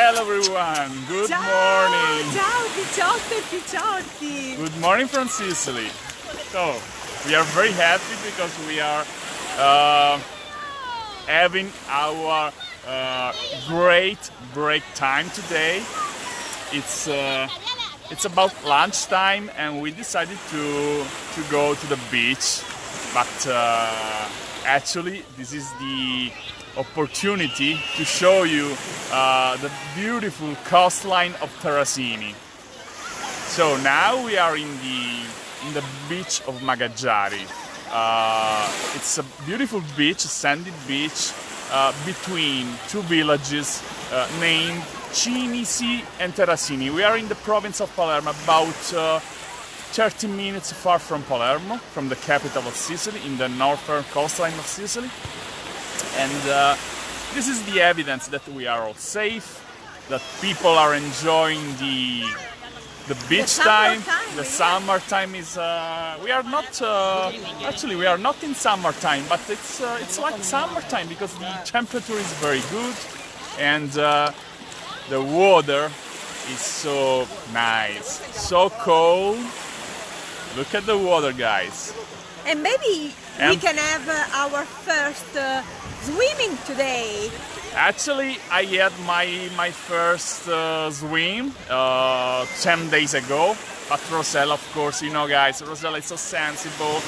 Hello everyone, good morning. Ciao Picciotti e Picciotti. Good morning from Sicily. So, we are very happy because we are having our great break time today. It's about lunchtime and we decided to go to the beach, but actually this is the opportunity to show you the beautiful coastline of Terrasini. So now we are in the beach of Magaggiari. It's a beautiful beach, a sandy beach between two villages named Cinisi and Terrasini. We are in the province of Palermo, about 30 minutes far from Palermo, from the capital of Sicily, in the northern coastline of Sicily. And this is the evidence that we are all safe, that people are enjoying the beach time. The summertime is. We are not actually we are not in summertime, but it's like summertime because the temperature is very good and the water is so nice, so cold. Look at the water, guys. And maybe we can have our first swimming today. Actually, I had my first swim 10 days ago. But Rosella, of course, you know, guys, Rosella is so sensible.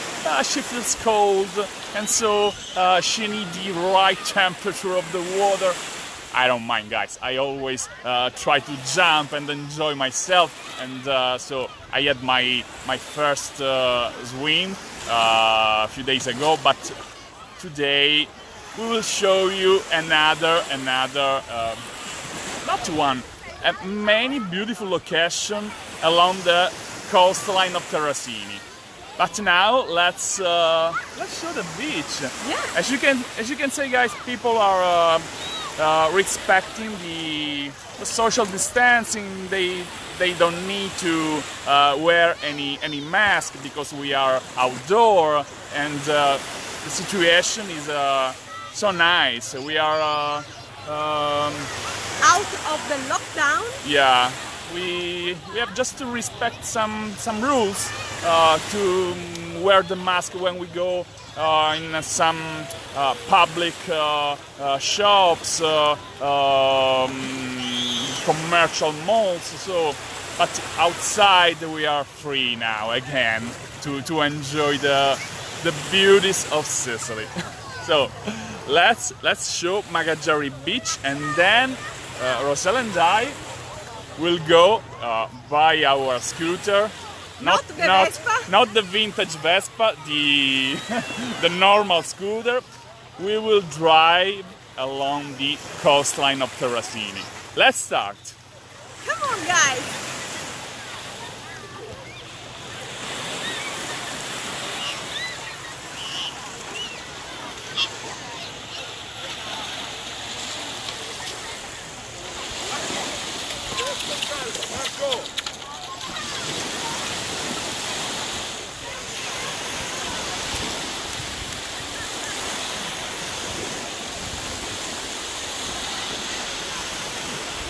She feels cold, and so she needs the right temperature of the water. I don't mind, guys. I always try to jump and enjoy myself, and so I had my first swim a few days ago. But today we will show you another not one, many beautiful locations along the coastline of Terrasini. But now let's show the beach. Yeah. As you can see, guys, people are respecting the social distancing. They don't need to wear any mask because we are outdoor, and the situation is so nice. We are out of the lockdown. Yeah, we have just to respect some rules to wear the mask when we go in some public shops, commercial malls. So, but outside we are free now again to enjoy the beauties of Sicily. So let's show Magaggiari beach, and then Rosella and I will go by our scooter. Not the vintage Vespa, the normal scooter. We will drive along the coastline of Terrasini. Let's start. Come on, guys.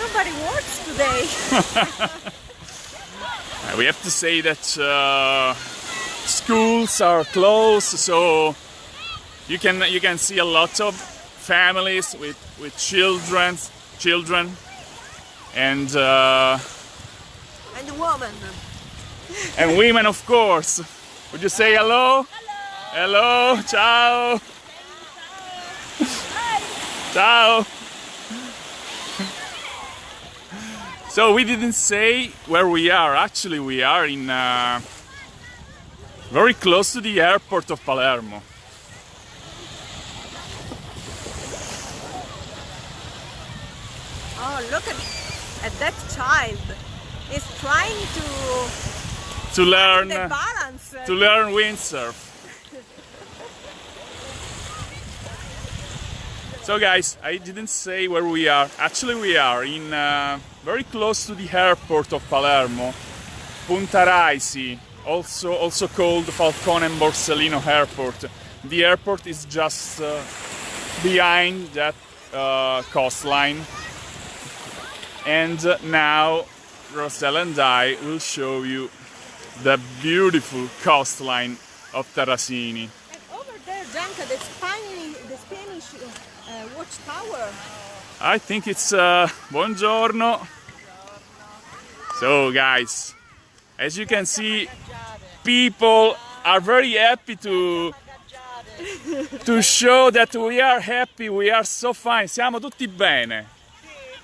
Nobody works today. We have to say that schools are closed, so you can see a lot of families with children, and women. And women, of course. Would you say hello? Hello. Hello. Ciao. Ciao. So we didn't say where we are. Actually, we are in very close to the airport of Palermo. Oh, look at that child. He's trying to learn the balance. To learn windsurf. So guys, I didn't say where we are. Actually, we are in very close to the airport of Palermo, Punta Raisi, also called Falcone and Borsellino Airport. The airport is just behind that coastline. And now Rosella and I will show you the beautiful coastline of Terrasini. And over there, Gianca, the Spanish watchtower. I think it's buongiorno. So guys, as you can see, people are very happy to show that we are happy, we are so fine. Siamo tutti bene.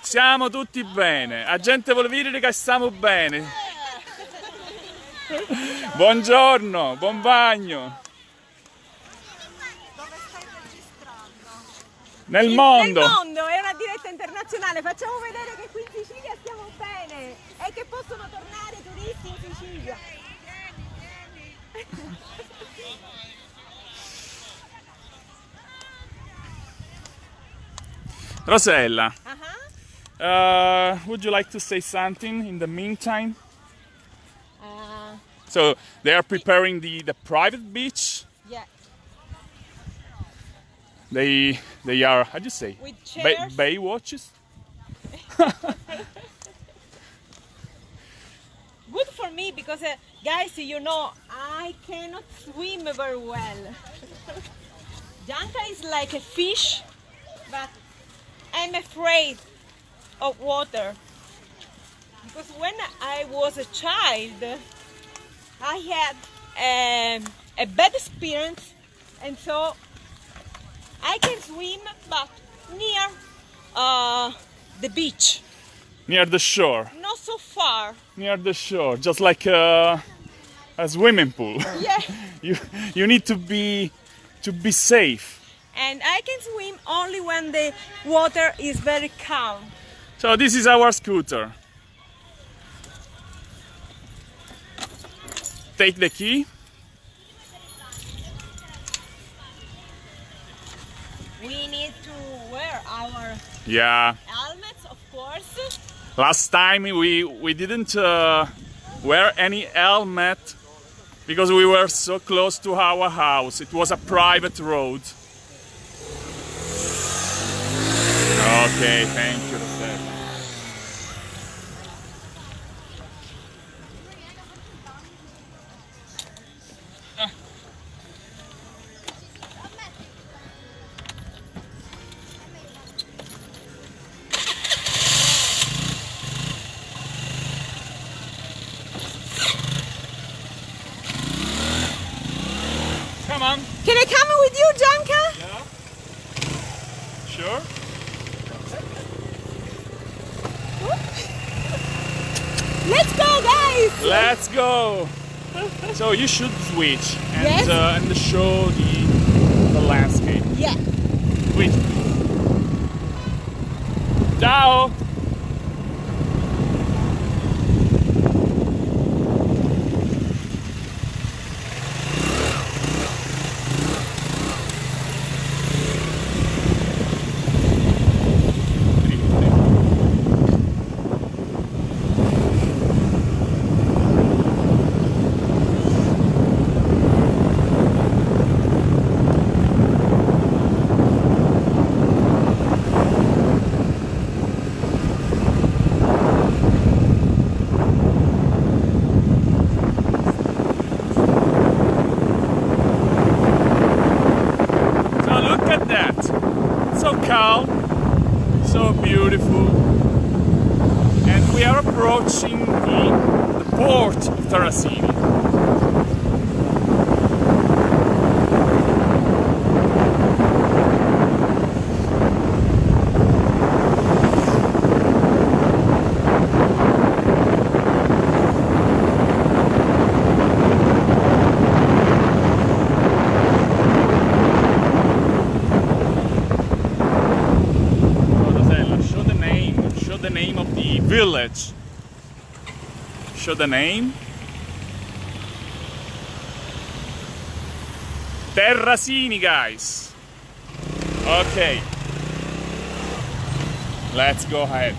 Siamo tutti bene. La gente vuole vedere che stiamo bene. Buongiorno, buon bagno. Dove stai registrando? Nel mondo. Nel mondo, è una diretta internazionale. Facciamo vedere che qui in Sicilia stiamo bene e che possono tornare turisti in Sicilia. Rosella, would you like to say something in the meantime? So they are preparing the private beach. Yeah. They are, how do you say? With chairs. Bay watches. Good for me because, guys, you know, I cannot swim very well. Gianca is like a fish, but I'm afraid of water. Because when I was a child, I had a bad experience, and so I can swim, but near the beach. Near the shore. Not so far. Near the shore, just like a swimming pool. Yeah. you need to be safe. And I can swim only when the water is very calm. So this is our scooter. Take the key. We need to wear our helmets, of course. Last time we didn't wear any helmet because we were so close to our house. It was a private road. Okay, thank you, Rosella. Come on. Can I come with you, Gianca? Yeah. Sure. Let's go, guys! Let's go. So you should switch and Yes. And show the landscape. Yeah. Switch. Ciao. Calm, so beautiful, and we are approaching the port of Terrasini. Village. Show the name. Terrasini, guys. Okay. Let's go ahead.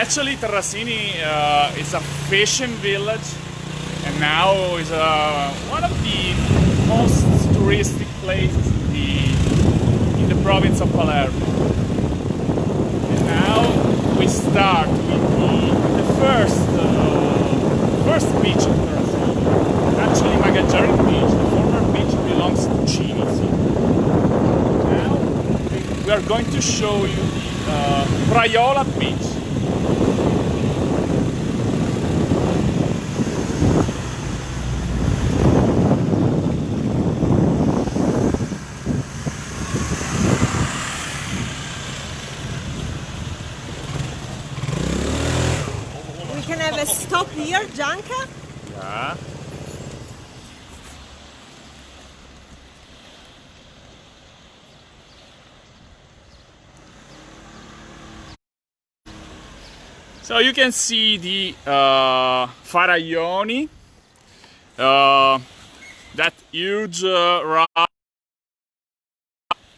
Actually, Terrasini is a fishing village, and now is one of the most touristic places in the province of Palermo. And now we start with the first beach of Terrasini. Actually, Magaggiari beach, the former beach, belongs to Cinisi. Now we are going to show you the Praiola beach. Stop here, Gianca? Yeah. So you can see the Faralloni, that huge rock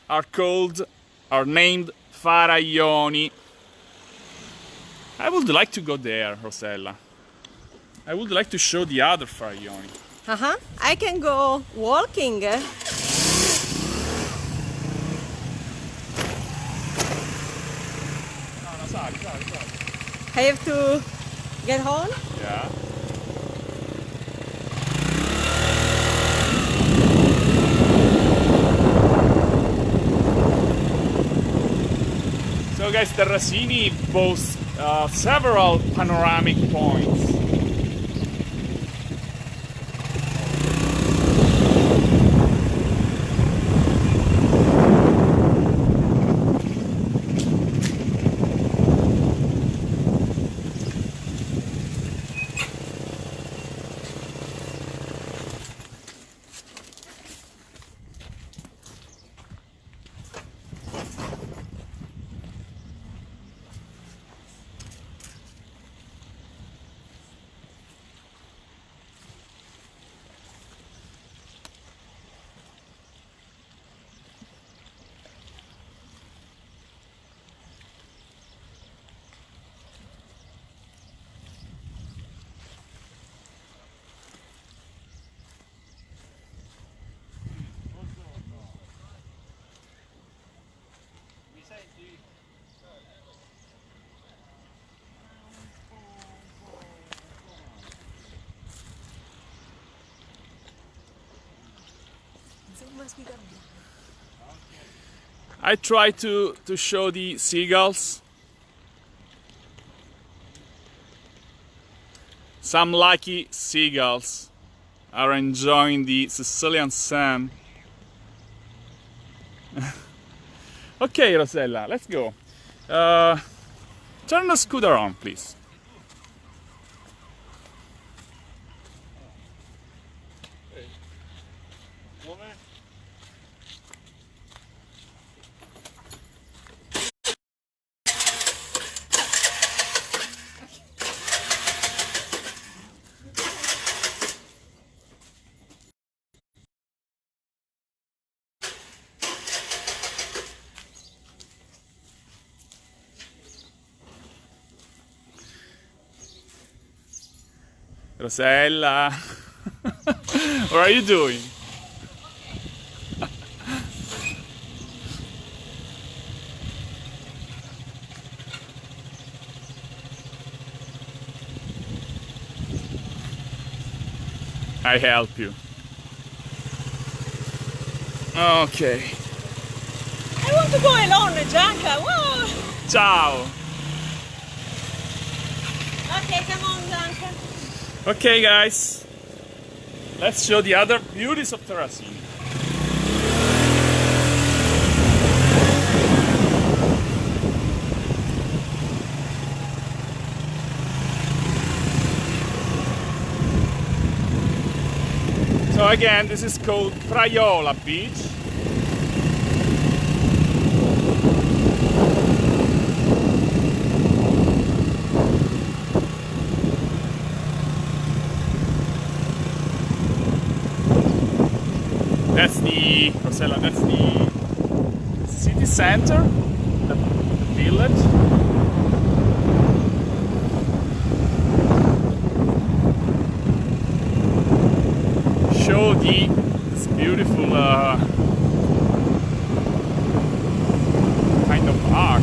are named Faralloni. I would like to go there, Rosella. I would like to show the other Faralloni. I can go walking. No, sali. I have to get home? Yeah. So guys, Terrasini boasts several panoramic points. I try to show the seagulls. Some lucky seagulls are enjoying the Sicilian sun. Okay, Rosella, let's go. Turn the scooter on, please. Rosella, what are you doing? I help you. Okay. I want to go alone, Gianca. Whoa. Ciao. Okay, come on, Gianca. Okay, guys. Let's show the other beauties of Terrasini. So again, this is called Praiola Beach. That's the, Rosella, that's the city center, the village. this beautiful kind of art.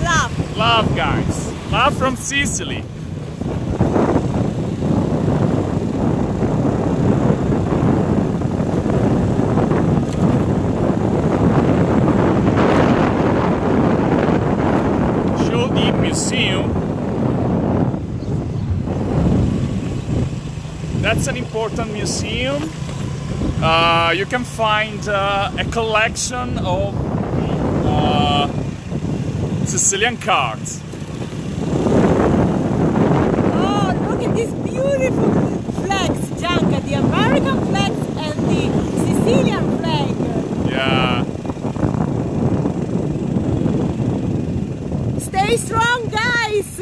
Love. Love, guys. Love from Sicily. Show the museum. That's an important museum. You can find a collection of Sicilian cards. Oh, look at these beautiful flags, Gianca. The American flag and the Sicilian flag. Yeah. Stay strong, guys.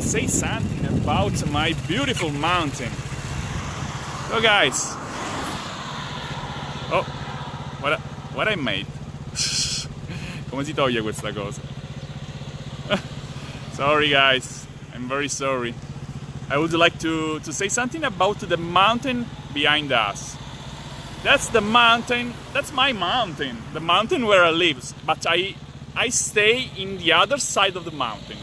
Say something about my beautiful mountain. So guys, oh, what I made. Come si toglie questa cosa? Sorry guys, I'm very sorry. I would like to say something about the mountain behind us. That's the mountain, that's my mountain, the mountain where I live, but I stay in the other side of the mountain.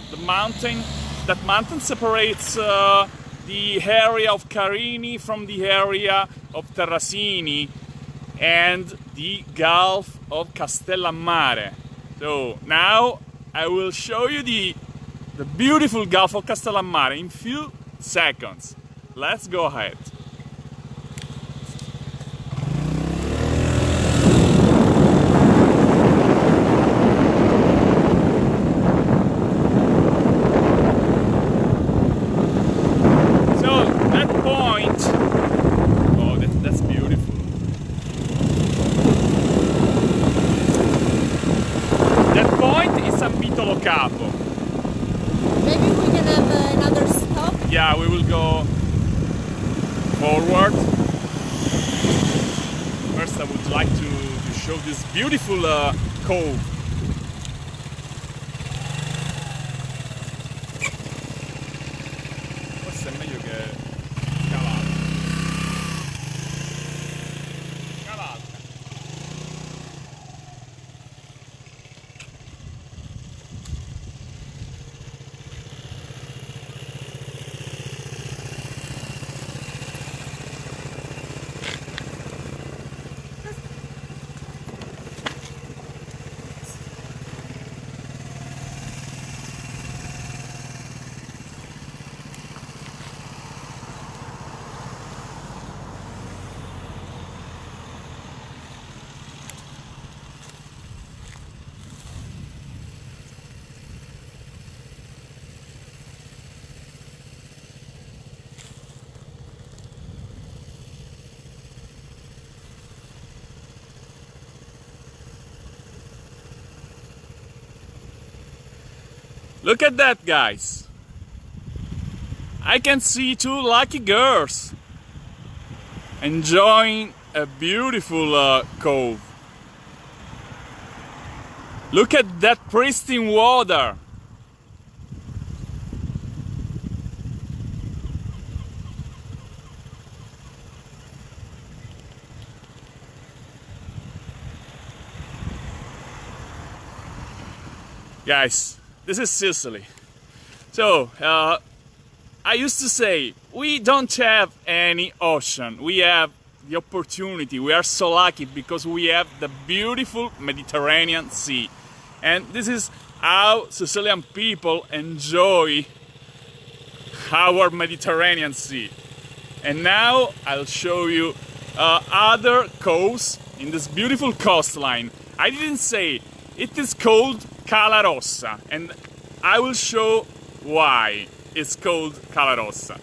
That mountain separates the area of Carini from the area of Terrasini and the Gulf of Castellammare. So now I will show you the beautiful Gulf of Castellammare in few seconds. Let's go ahead. Maybe we can have another stop. Yeah, we will go forward. First, I would like to show this beautiful cove. Forse è meglio che cavalca. Cavalca. Look at that, guys. I can see two lucky girls enjoying a beautiful cove. Look at that pristine water. Guys, this is Sicily. So, I used to say, we don't have any ocean. We have the opportunity. We are so lucky because we have the beautiful Mediterranean Sea. And this is how Sicilian people enjoy our Mediterranean Sea. And now I'll show you other coves in this beautiful coastline. I didn't say it is called Cala Rossa, and I will show why it's called Cala Rossa.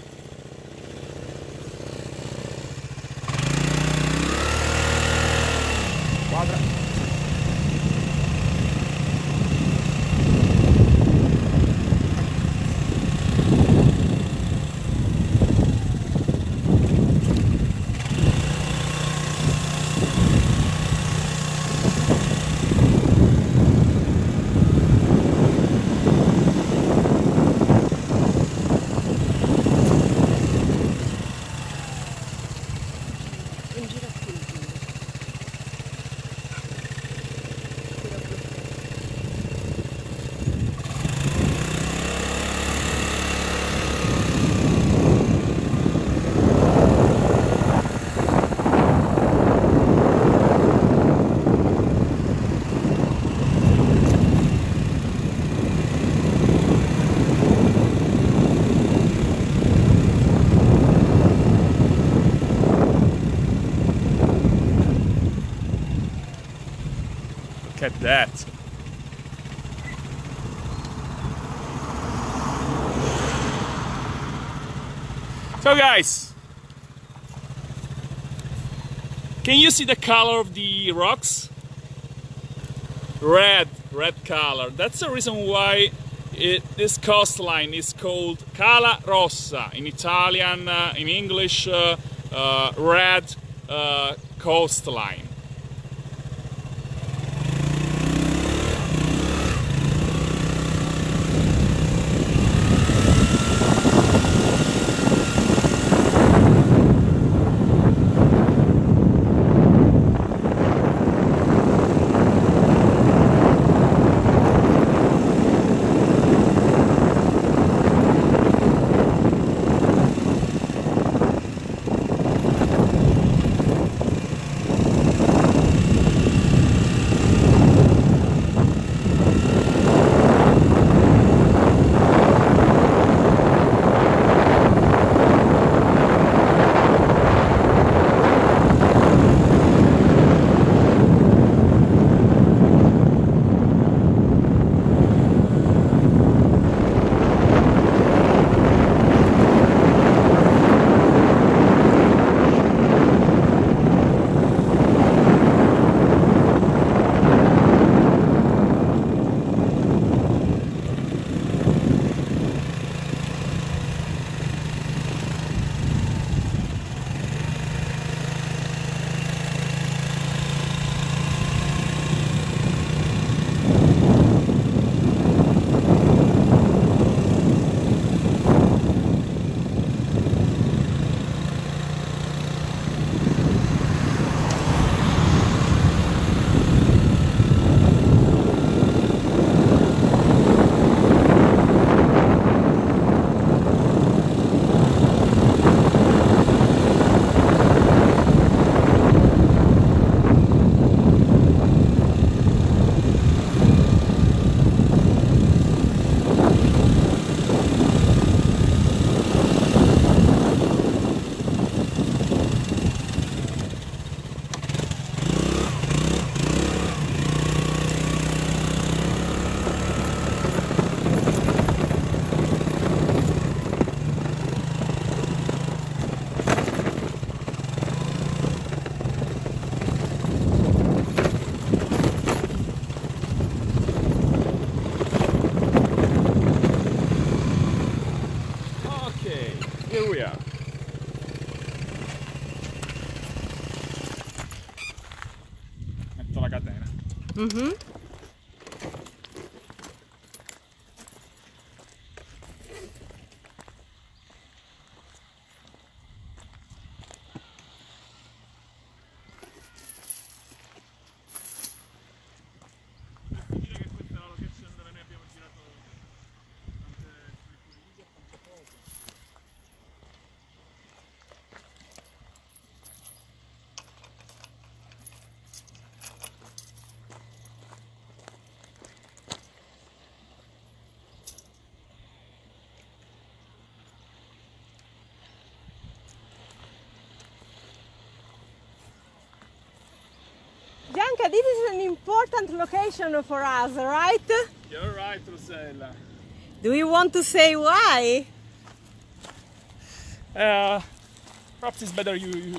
at that. So guys, can you see the color of the rocks? Red color. That's the reason why this coastline is called Cala Rossa. In Italian, in English, red coastline. Mm-hmm. Gianca, this is an important location for us, right? You're right, Rosella. Do you want to say why? Perhaps it's better you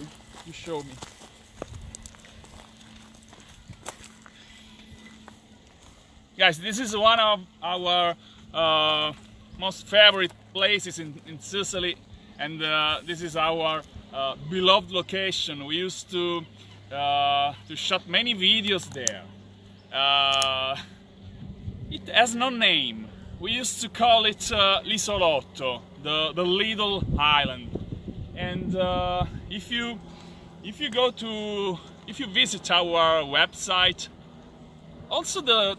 show me. Guys, this is one of our most favorite places in Sicily, and this is our beloved location. We used to shot many videos there. It has no name. We used to call it l'isolotto, the little island. And if you visit our website, also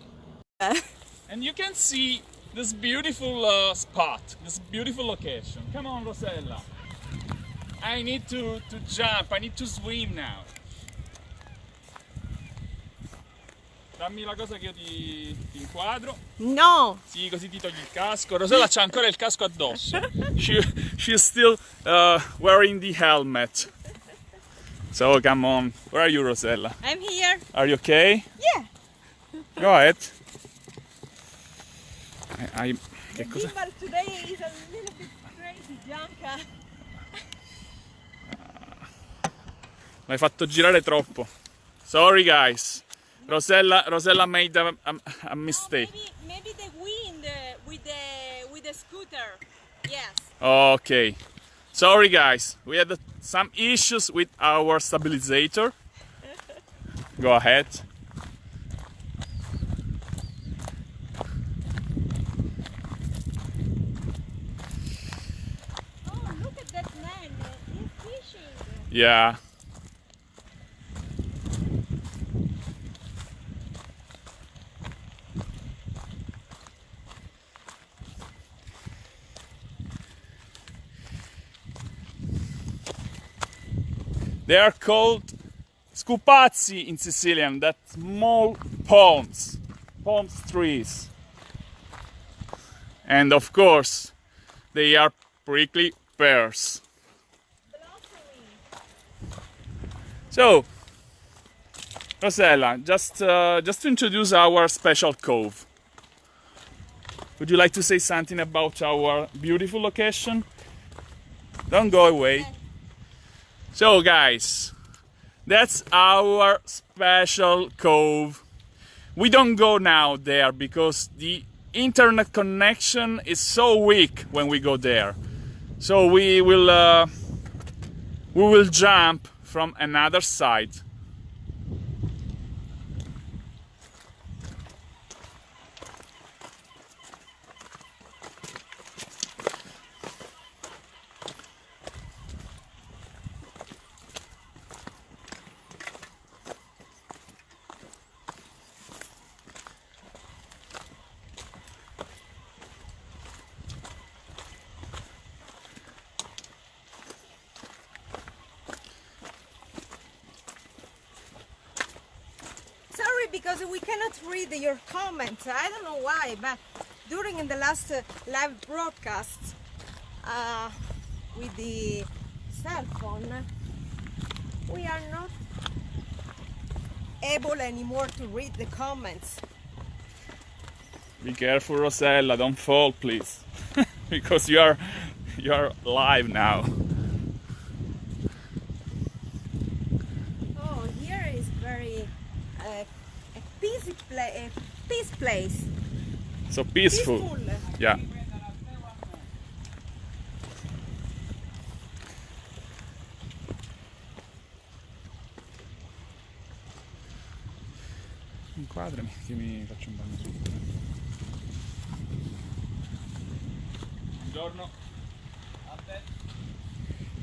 and you can see this beautiful spot, this beautiful location. Come on, Rosella. I need to jump. I need to swim now. Dammi la cosa che io ti inquadro. No! Sì, così ti togli il casco. Rosella c'ha ancora il casco addosso. She's still wearing the helmet. So come on. Where are you, Rosella? I'm here. Are you okay? Yeah. Go ahead. Che The cosa? gimbal today is a little bit crazy, Gianca. L'hai fatto girare troppo. Sorry guys. Rosella made a mistake. Maybe the wind with the scooter. Yes. Okay. Sorry guys. We had some issues with our stabilizer. Go ahead. Oh, look at that man. He's fishing. Yeah. They are called scupazzi in Sicilian, that small palm trees. And of course, they are prickly pears. So, Rosella, just to introduce our special cove. Would you like to say something about our beautiful location? Don't go away. So guys, that's our special cove. We don't go now there because the internet connection is so weak when we go there. So we will jump from another side. Because we cannot read your comments. I don't know why, but during the last live broadcast with the cell phone, we are not able anymore to read the comments. Be careful, Rosella, don't fall, please, because you are live now. Oh, here is very peace place. So peaceful. Yeah. Inquadrami che mi faccio un bagno subito. Buongiorno.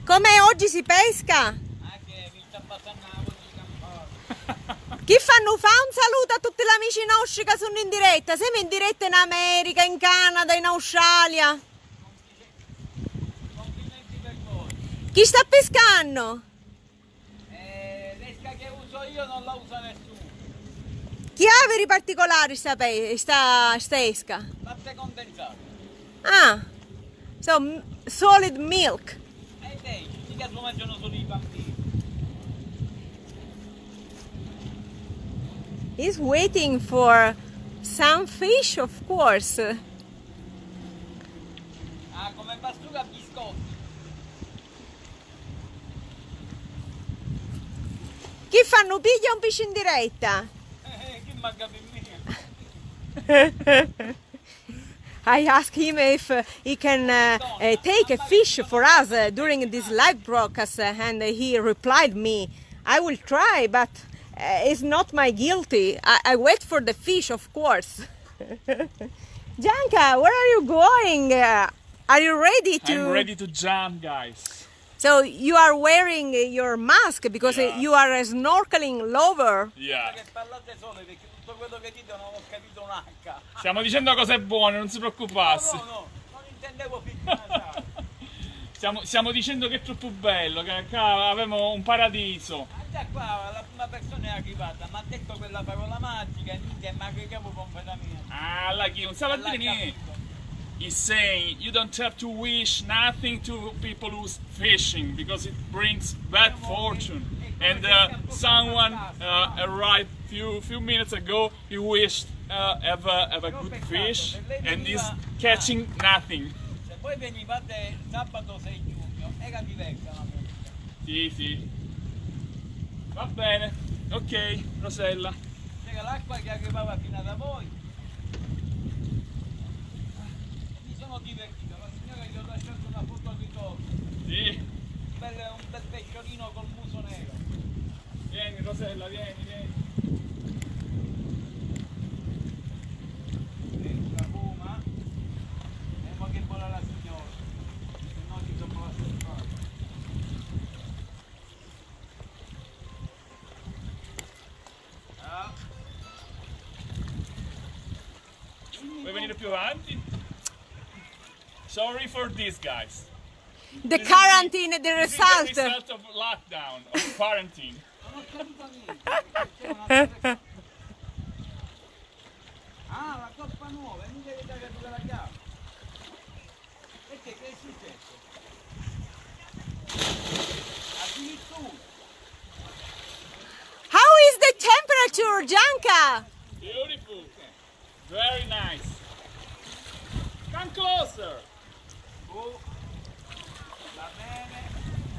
Come oggi si pesca? Chi fanno fa un saluto a tutti gli amici nostri che sono in diretta. Siamo in diretta in America, in Canada, in Australia. Chi sta pescando? L'esca che uso io non la usa nessuno. Chi ha veri particolari sta esca? Latte condensato. Ah, so solid milk. E dai, mica lo mangiano solo i bambini. He's waiting for some fish, of course. Ah, come pastuga biscotti. Chi fanno piglia un pesce in diretta? Chi manca per me? I asked him if he can take a fish for us during this live broadcast, and he replied me, I will try, but it's not my guilty. I wait for the fish, of course. Gianca, where are you going? Are you ready to... I'm ready to jump, guys. So you are wearing your mask because you are a snorkeling lover. Yeah. Che parlate solo perché tutto quello che dite non ho capito un H. Stiamo dicendo cose buone, non si preoccupasse. No, non intendevo picchiare. Stiamo dicendo che è troppo bello, che qua avevamo un paradiso. Già qua la prima persona è arrivata, mi ha detto quella parola magica e niente, ma che capo completamente. Ah, chi non sa dire niente. He's saying you don't have to wish nothing to people who's fishing because it brings bad fortune. And someone arrived few minutes ago he wished have a good fish and is catching nothing. Se poi venivate sabato 6 giugno era diversa la musica. Sì, sì. Va bene. Ok, Rosella. C'era l'acqua che arrivava fino da voi. Mi sono divertito, la signora gli ho lasciato una foto al ritorno. Sì. Un bel pesciolino col muso nero. Vieni Rosella, vieni, vieni. La goma. E ma che vuole la signora. Se no ci sono la stessa. Vuoi venire più avanti? Sorry for this, guys. The This quarantine, the This is result. the result of lockdown, of quarantine. Non ho capito niente. Ah, la coppa nuova, e mi devi dare pure la chiave. Perché che è successo? Addirittura. How is the temperature, Gianca? Beautiful. Very nice. Come closer. Oh, va bene.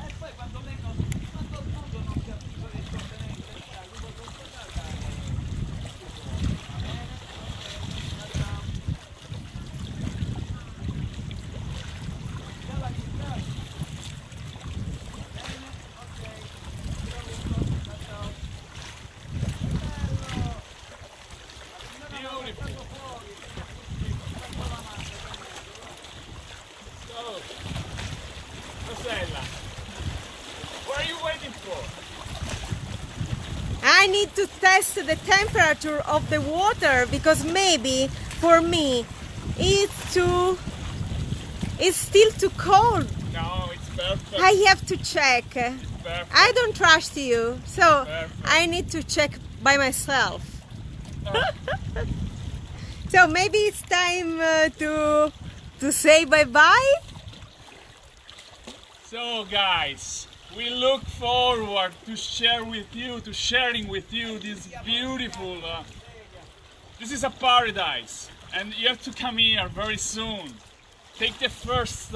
E poi quando vengono, quando il mondo non si attiva le scontenenze, arrivo sotto casa. Va bene? Ok, andiamo. Già la distratta. Va bene? Ok. Ciao, ciao. Bello. La signora mi ha portato fuori. Faccio la mano. So, Rosella, what are you waiting for? I need to test the temperature of the water because maybe for me it's still too cold. No, it's perfect. I have to check. Perfect. I don't trust you, so Perfect. I need to check by myself. Oh, So maybe it's time to say bye-bye. so, guys, we look forward to sharing with you this beautiful. This is a paradise, and you have to come here very soon. Take the first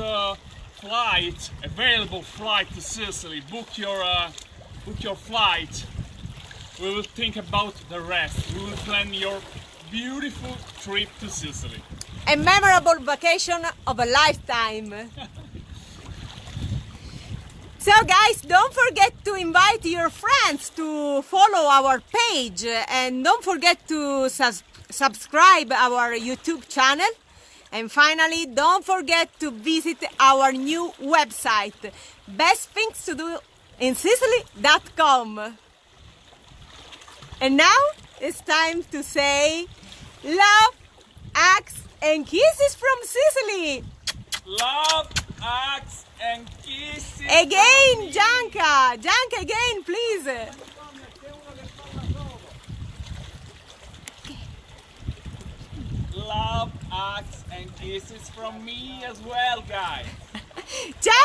available flight to Sicily. Book your flight. We will think about the rest. We will plan your beautiful trip to Sicily. A memorable vacation of a lifetime. So guys, don't forget to invite your friends to follow our page and don't forget to subscribe our YouTube channel. And finally, don't forget to visit our new website, bestthingsToDoInSicily.com. And now it's time to say love, hugs and kisses from Sicily. Love, hugs, and kisses. Again, Gianca. Gianca, again, please. Love, hugs, and kisses from me as well, guys. Ciao.